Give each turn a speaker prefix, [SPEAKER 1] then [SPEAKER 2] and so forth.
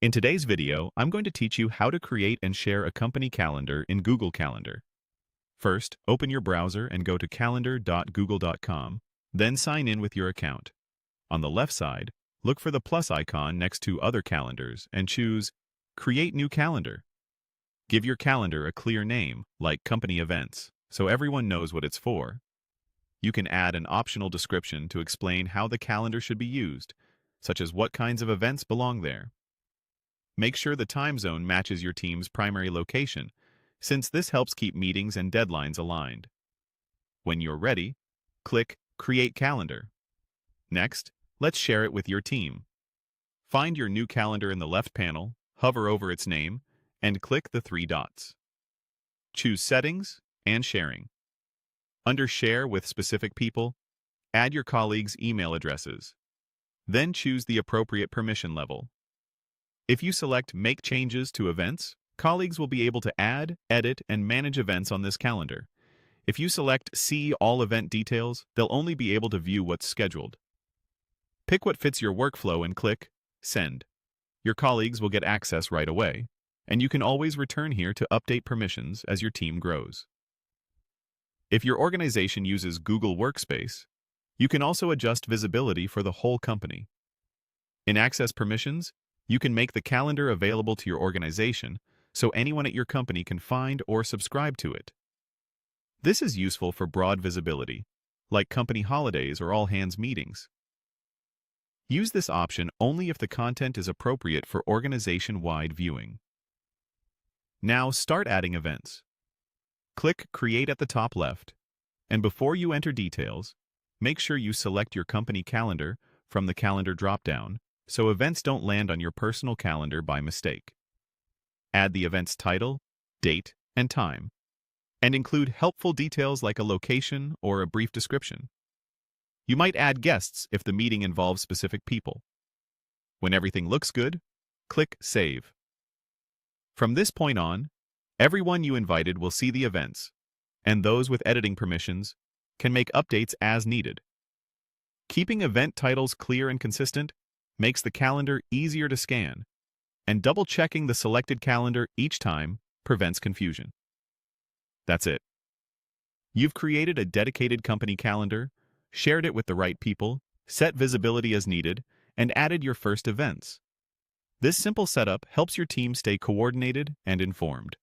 [SPEAKER 1] In today's video, I'm going to teach you how to create and share a company calendar in Google Calendar. First, open your browser and go to calendar.google.com, then sign in with your account. On the left side, look for the plus icon next to Other Calendars and choose Create New Calendar. Give your calendar a clear name, like Company Events, so everyone knows what it's for. You can add an optional description to explain how the calendar should be used, such as what kinds of events belong there. Make sure the time zone matches your team's primary location, since this helps keep meetings and deadlines aligned. When you're ready, click Create Calendar. Next, let's share it with your team. Find your new calendar in the left panel, hover over its name, and click the three dots. Choose Settings and Sharing. Under Share with Specific People, add your colleagues' email addresses. Then choose the appropriate permission level. If you select Make Changes to Events, colleagues will be able to add, edit, and manage events on this calendar. If you select See All Event Details, they'll only be able to view what's scheduled. Pick what fits your workflow and click Send. Your colleagues will get access right away, and you can always return here to update permissions as your team grows. If your organization uses Google Workspace, you can also adjust visibility for the whole company. In Access Permissions, you can make the calendar available to your organization so anyone at your company can find or subscribe to it. This is useful for broad visibility, like company holidays or all-hands meetings. Use this option only if the content is appropriate for organization-wide viewing. Now start adding events. Click Create at the top left, and before you enter details, make sure you select your company calendar from the Calendar drop-down so events don't land on your personal calendar by mistake. Add the event's title, date, and time, and include helpful details like a location or a brief description. You might add guests if the meeting involves specific people. When everything looks good, click Save. From this point on, everyone you invited will see the events, and those with editing permissions can make updates as needed. Keeping event titles clear and consistent makes the calendar easier to scan, and double-checking the selected calendar each time prevents confusion. That's it. You've created a dedicated company calendar, shared it with the right people, set visibility as needed, and added your first events. This simple setup helps your team stay coordinated and informed.